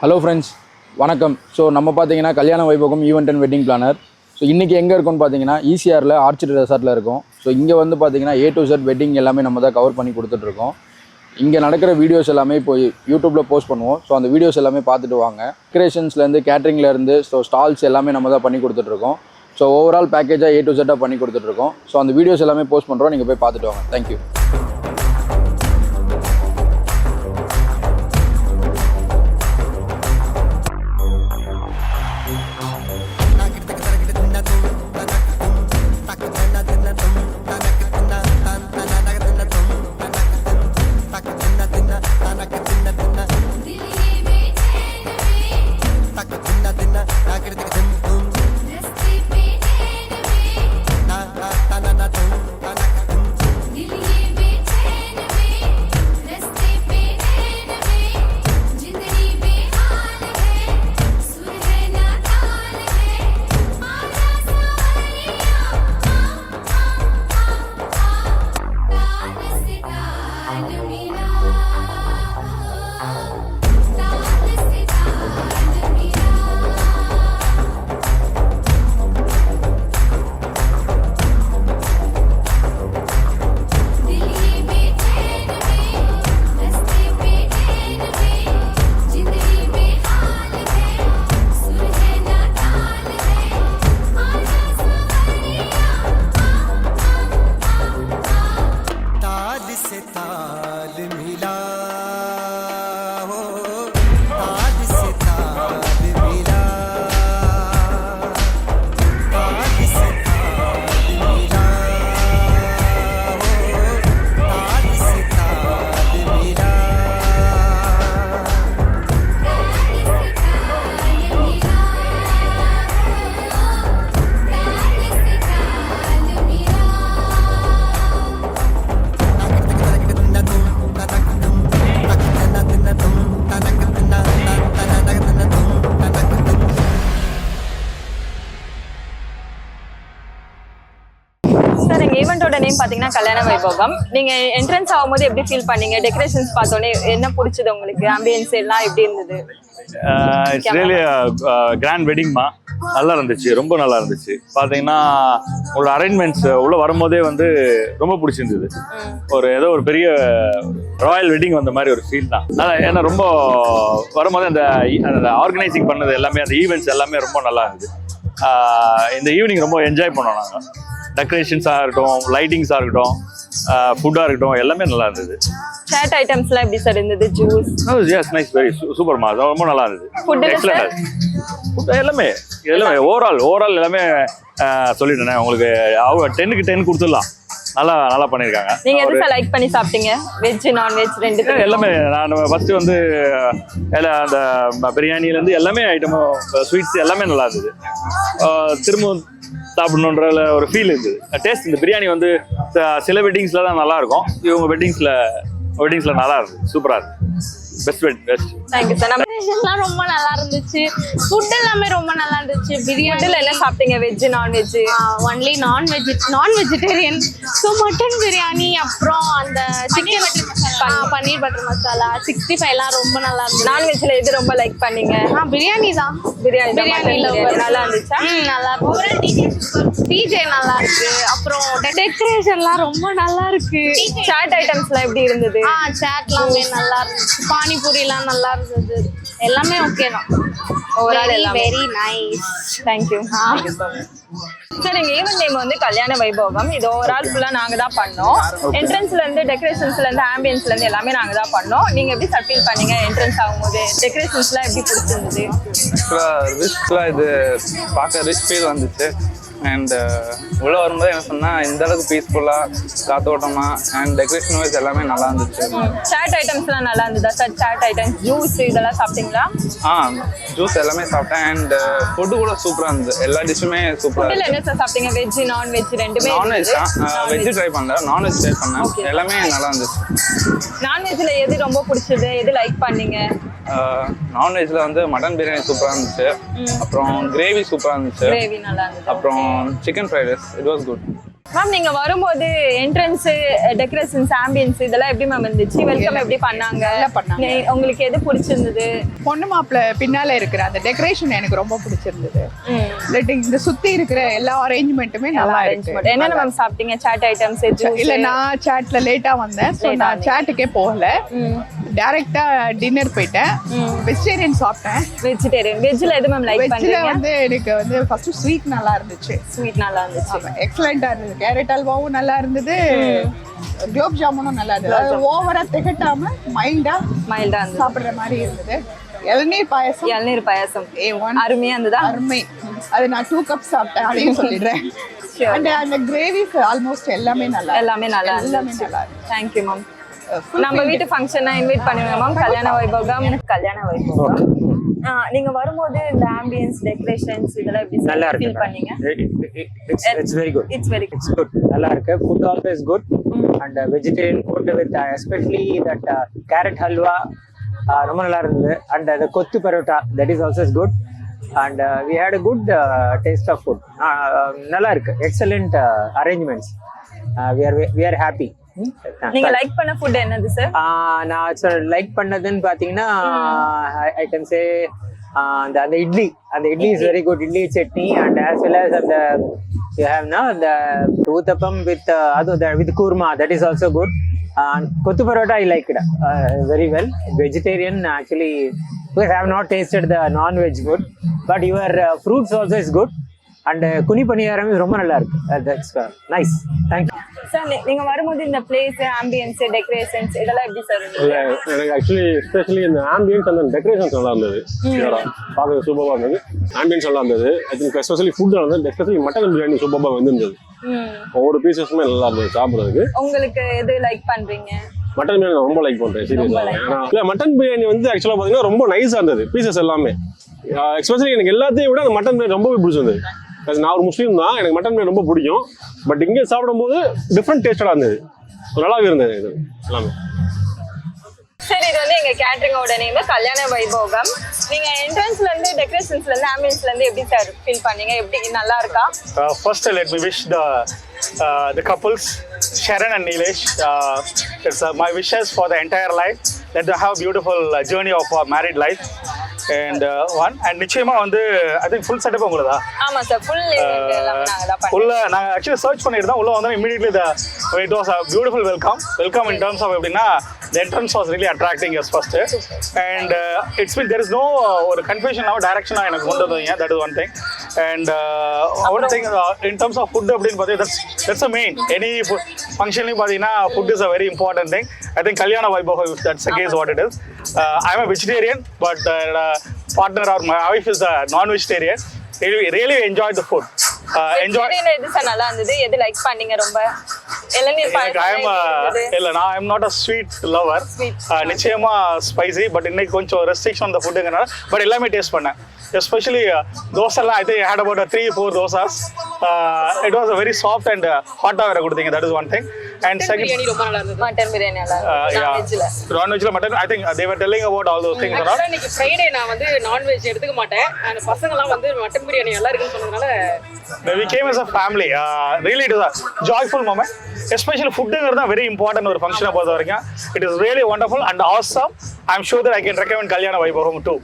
Hello friends, வணக்கம். So நம்ம பார்த்தீங்கன்னா கல்யாண வைபோகம் event and wedding planner. So இன்றைக்கி எங்கே இருக்கும்னு பார்த்தீங்கன்னா ஈசிஆரில் ஆர்ச்சிட் ரெசார்ட்டில் இருக்கும். ஸோ இங்கே வந்து பார்த்தீங்கன்னா A to Z வெட்டிங் எல்லாமே நம்ம தான் கவர் பண்ணி கொடுத்துட்ருக்கோம். இங்கே நடக்கிற வீடியோஸ் எல்லாமே இப்போ யூடியூப்பில் போஸ்ட் பண்ணுவோம். ஸோ அந்த வீடியோஸ் எல்லாமே பார்த்துட்டு வாங்க. டெக்கரேஷன்ஸ்லேருந்து கேட்ரிங்லேருந்து ஸோ ஸ்டால்ஸ் எல்லாமே நம்ம தான் பண்ணி கொடுத்துட்ருக்கோம். ஸோ ஓவரால் பேக்கேஜாக A to Z பண்ணி கொடுத்துட்ருக்கோம். ஸோ அந்த வீடியோஸ் எல்லாமே போஸ்ட் பண்ணுறோம், நீங்கள் போய் பார்த்துட்டு வாங்க. தேங்க்யூ. ஈவெண்டோட நேம் பாத்தீங்கன்னா கல்யாண வைபோகம். நீங்க என்ட்ரன்ஸ் ஆகும்போது எப்படி ஃபீல் பண்ணீங்க? டெக்கரேஷன்ஸ் பார்த்தோன்னே என்ன பிடிச்சது உங்களுக்கு? ஆம்பியன்ஸ் எல்லாம் எப்படி இருந்தது? இட்ஸ் ரியலி கிராண்ட் வெட்டிங்மா. நல்லா இருந்துச்சு, ரொம்ப நல்லா இருந்துச்சு. பார்த்தீங்கன்னா உங்களோட அரேஞ்ச்மெண்ட்ஸ் உள்ள வரும்போதே வந்து ரொம்ப பிடிச்சிருந்தது. ஏதோ ஒரு பெரிய ராயல் வெட்டிங் வந்த மாதிரி ஒரு ஃபீல் தான். ஏன்னா ரொம்ப வரும்போது அந்த ஆர்கனைசிங் பண்ணது எல்லாமே, அந்த ஈவெண்ட்ஸ் எல்லாமே ரொம்ப நல்லா இருந்தது. இந்த ஈவினிங் ரொம்ப என்ஜாய் பண்ணோம் நாங்கள். டெக்கரேஷன்ஸாக இருக்கட்டும், லைட்டிங்ஸாக இருக்கட்டும், ஃபுட்டாக இருக்கட்டும், எல்லாமே நல்லா இருந்தது. சாட் ஐட்டம்ஸ்லாம் எப்படி சார் இருந்தது? ஜூஸ்? எஸ், நைஸ், வெரி சூப்பர்மா. ரொம்ப நல்லா இருந்தது. ஃபுட் எல்லாமே ஓவரால் எல்லாமே சொல்லிட்டேனே உங்களுக்கு. 10க்கு 10 கொடுத்துடலாம். நல்லா பண்ணியிருக்காங்க. நீங்க எது லைக் பண்ணி சாப்பிட்டீங்க? வெஜ் நான்வெஜ் ரெண்டு எல்லாமே. நான் ஃபர்ஸ்ட் வந்து அந்த பிரியாணிலேருந்து எல்லாமே ஐட்டமும், ஸ்வீட்ஸ் எல்லாமே நல்லா இருந்தது. திரும்ப சாப்பிடணுன்ற ஒரு ஃபீல் இருந்தது. டேஸ்ட் இந்த பிரியாணி வந்து சில வெட்டிங்ஸில் தான் நல்லா இருக்கும். இவங்க வெட்டிங்ஸில் நல்லா இருந்தது. சூப்பராக இருக்கு. பெஸ்ட். Thank you sir. டெக்கரேஷன்லாம் ரொம்ப நல்லா இருந்துச்சு. ஃபுட் எல்லாமே ரொம்ப நல்லா இருந்துச்சு. பிரியாணில என்ன சாப்பிட்டீங்க? Veg non veg? ஒன்லி நான் வெஜிடேரியன். ஸோ மட்டன் பிரியாணி, அப்புறம் அந்த சிக்கன் பன்னீர் பட்டர் மசாலா, 65 ரொம்ப நல்லா இருந்துச்சு. நான்வெஜ்ல எது ரொம்ப லைக் பண்ணீங்க? பிரியாணி தான். பிரியாணில நல்லா இருந்துச்சா? நல்லா இருக்கு. டிஜே நல்லா இருக்கு. அப்புறம் டெக்கரேஷன்லாம் ரொம்ப நல்லா இருக்கு. சாட் ஐட்டம்ஸ்லாம் எப்படி இருந்தது? சாட்லாமே நல்லா இருந்துச்சு. பானிபூரிலாம் நல்லா இருந்தது. எல்லாமே ஓகே தான். ஓவரால் எல்லாம் வெரி நைஸ். தேங்க்யூ. சார், எங்க ஈவென்ட் நேம் வந்து கல்யாண வைபோகம். இது ஓவரால் ஃபுல்லா நாங்க தான் பண்ணோம். என்ட்ரன்ஸ்ல இருந்து, டெக்கரேஷன்ஸ்ல இருந்து, ஆம்பியன்ஸ்ல இருந்து எல்லாமே நாங்க தான் பண்ணோம். நீங்க எப்படி சார் ஃபீல் பண்ணீங்க என்ட்ரன்ஸ் ஆகும்போது? டெக்கரேஷன்ஸ்லாம் எப்படி பிடிச்சிருந்தது? இது பார்க்க ரிச் ஃபீல் வந்துச்சு. அண்ட் உள்ளே வரும்போது என்ன சொன்னால், இந்த அளவுக்கு பீஸ்ஃபுல்லாக, காத்தோட்டமா அண்ட் டெக்கரேஷன் வைஸ் எல்லாமே நல்லா இருந்துச்சு. சாட் ஐட்டம்ஸ்லாம் நல்லா இருந்ததா சார்? சாட் ஐட்டம்ஸ், ஜூஸ் இதெல்லாம் சாப்பிட்டீங்களா? ஜூஸ் எல்லாமே சாப்பிட்டேன். அண்ட் ஃபுட்டு கூட சூப்பராக இருந்தது. எல்லா டிஷ்ஷுமே சூப்பராக. என்ன சார் சாப்பிட்டீங்க? வெஜ் நான்வெஜ் ரெண்டுமே? நான்வெஜ் தான். வெஜ் ட்ரை பண்ணல, நான்வெஜ் ட்ரை பண்ணேன். எல்லாமே நல்லா இருந்துச்சு. நான்வெஜ்ல எது ரொம்ப பிடிச்சது? எது லைக் பண்ணீங்க? நான்வெஜ்ல வந்து மட்டன் பிரியாணி சூப்பராக இருந்துச்சு. அப்புறம் கிரேவி சூப்பராக இருந்துச்சு. கிரேவி நல்லா இருந்துச்சு. அப்புறம் chicken fried rice, it was good. Ma'am நீங்க வரும்போது என்ட்ரன்ஸ் டெக்கரேஷன்ஸ் ஆம்பியன்ஸ் இதெல்லாம் எப்படி மேம் இருந்துச்சு? வெல்கம் எப்படி பண்ணாங்க? நல்லா பண்ணாங்க. உங்களுக்கு எது பிடிச்சிருந்தது? பொண்ணு மாப்பிள்ளை பின்னால இருக்கிற அந்த டெக்கரேஷன் எனக்கு ரொம்ப பிடிச்சிருந்தது. இந்த சுத்தி இருக்கிற எல்லா அரேஞ்ச்மெண்ட்டுமே நல்லா இருக்கு. என்னென்ன மேம் சாப்பிட்டீங்க? சாட் ஐட்டம்ஸ் இல்ல நான் சாட்ல லேட்டா வந்தேன். ஸோ நான் சாட்டுக்கே போகல, டைரக்டா டின்னர் போயிட்டேன். வெஜிடேரியன் சாப்பிட்டேன். வெஜிடேரியன். வெஜ்ல எது மேம் லைக் வெஜ்ல பண்றீங்க? வந்து எனக்கு வந்து ஃபர்ஸ்ட் ஸ்வீட் நல்லா இருந்துச்சு. ஸ்வீட் நல்லா இருந்துச்சு. எக்ஸலண்டா இருந்தது. கேரட் அல்வாவும் நல்லா இருந்தது, குலோப் ஜாமுனும் நல்லா இருந்தது. அது ஓவரா திகட்டாம மைல்டா இருந்தது, சாப்பிடுற மாதிரி இருந்தது. இளநீர் பாயசம். இளநீர் பாயசம் A1 அருமையா இருந்ததா? அருமை. அது நான் 2 கப்ஸ் சாப்பிட்டேன், அதையும் சொல்லிடுறேன். அந்த கிரேவிஸ் ஆல்மோஸ்ட் எல்லாமே நல்லா இருந்துச்சு. Thank you ma'am. நம்ம வீட்டு ஃபங்க்ஷனா இன்வைட் பண்ணுங்க மேம். கல்யாண வைபோகம். கல்யாண வைபோகம். நீங்க வரும்போது இந்த ஆம்பியன்ஸ் டெக்கரேஷன்ஸ் இதெல்லாம் எப்படி நல்லா ஃபீல் இருக்கு. பண்ணீங்க? It's very good. It's very good. It's good. நல்லா இருக்கு. Food also is good. And vegetarian food with especially that carrot halwa ரொம்ப நல்லா இருந்தது. And the kottu parota, that is also is good. And we had a good taste of food. நல்லா இருக்கு. Excellent arrangements. We are happy. நீங்க like பண்ண food என்னது sir? நான் like பண்ணதுன்னு பாத்தீங்கன்னா ஐ கேன் சே அந்த idli is very good. Idli chutney and as well as அந்த you have now the uttapam with kurma, that is also good. And kottu parota I liked very well. Vegetarian actually, because I have not tasted the non-veg food, but your fruits also is good. And குனி பணியாரம் ரொம்ப நல்லா இருக்கு. That's nice. Thank you. Sir நீங்க வரும்போது இந்த place ambience decorations இதெல்லாம் எப்படி sir இருந்துச்சு? எனக்கு ஆக்சுவலி எஸ்பெஷலி இந்த ஆம்பியன்ஸ் அந்த டெக்கரேஷன்ஸ் நல்லா இருந்தது. பார்க்க சூப்பராக இருந்தது. ஆம்பியன்ஸ் நல்லா இருந்தது. ஐ திங்க் எஸ்பெஷலி ஃபுட் நல்லா இருந்தது. எஸ்பெஷலி மட்டன் பிரியாணி சூப்பராக வந்துருந்தது. ஒவ்வொரு பீசஸுமே நல்லா இருந்தது சாப்பிட்றதுக்கு. உங்களுக்கு எது லைக் பண்றீங்க? மட்டன் பிரியாணி நான் ரொம்ப லைக் பண்றேன் சீரியஸாக. இல்லை மட்டன் பிரியாணி வந்து ஆக்சுவலாக பார்த்தீங்கன்னா ரொம்ப நைஸாக இருந்தது பீசஸ் எல்லாமே. எஸ்பெஷலி எனக்கு எல்லாத்தையும் விட அந்த மட்டன் பிரியாணி ரொம்பவே பிடிச்சிருந்தது. நான் ஒரு முஸ்லீம் தான், எனக்கு மட்டன் பிரியாணி ரொம்ப பிடிக்கும். பட் இங்கே சாப்பிடும்போது டிஃப்ரெண்ட் டேஸ்டடாக இருந்தது, நல்லாவே இருந்தது இது எல்லாமே. சரி, இது வந்து எங்க கேட்டரிங்கோட நேம் கல்யாண வைபோகம். நீங்க என்ட்ரன்ஸ்ல இருந்து டெக்கரேஷன்ஸ்ல இருந்து ஆம்பியன்ஸ்ல இருந்து எப்படி சார் ஃபீல் பண்ணீங்க? எப்படி நல்லா இருக்கா? First let me wish the couples Sharon and Nilesh, it's my wishes for the entire life. Let them have a beautiful journey of our married life. And நிச்சயமா வந்து ஐ திங்க் ஃபுல் செட்டப் உங்களுதா? ஆமா sir, full event எல்லாமே நாங்க தான் பண்ணுவோம். உள்ள நாங்க actually search பண்ணிட்டு தான் உள்ள வந்தோம். Immediately it was a beautiful welcome in terms of எப்படின்னா the entrance was really attracting us first. And it's been there is no ஒரு confusion now direction எனக்கு கொண்டு வந்தீங்க. That is one thing. And one thing in terms of food அப்படின்னு பார்த்தீங்கன்னா that's the main any functionally பார்த்தீங்கன்னா food is a very important thing. I think கல்யாண வைபோகம், if that's the case what it is. I'm a vegetarian, but partner or my wife is a non-vegetarian. Really enjoyed the food. எது sir நல்லா இருந்தது? எது like பண்ணீங்க ரொம்ப? இளநீர் பாயசம். இல்ல நான் I'm not a sweet lover. நிச்சயமா ஸ்பைசி, பட் இன்னைக்கு கொஞ்சம் ரெஸ்ட்ரிக்ஷன் அந்த ஃபுட்டுங்கனால பட் எல்லாமே டேஸ்ட் பண்ணேன். எஸ்பெஷலி தோசைலாம் I think I had about 3-4 dosas. It was a very soft and ஹாட்டாக வேற கொடுத்தீங்க. That is one thing. And second ரொம்ப நல்லா இருந்தது. மட்டன் பிரியாணி நல்லா இருந்துச்சு. நான்வெஜ்ல mutton I think they were telling about all those things. இன்னைக்கு ஃப்ரைடே நான் வந்து நான்வெஜ் எடுத்துக்க மாட்டேன். அந்த பசங்கலாம் வந்து மட்டன் பிரியாணி நல்லா இருக்குன்னு சொன்னதுனால we came as a family. Really it is a joyful moment. Especially foodங்கிறது very important ஒரு ஃபங்க்ஷனை பொறுத்த வரைக்கும். It is really wonderful and awesome. I'm sure that I can recommend கல்யாண வைபோகம் too.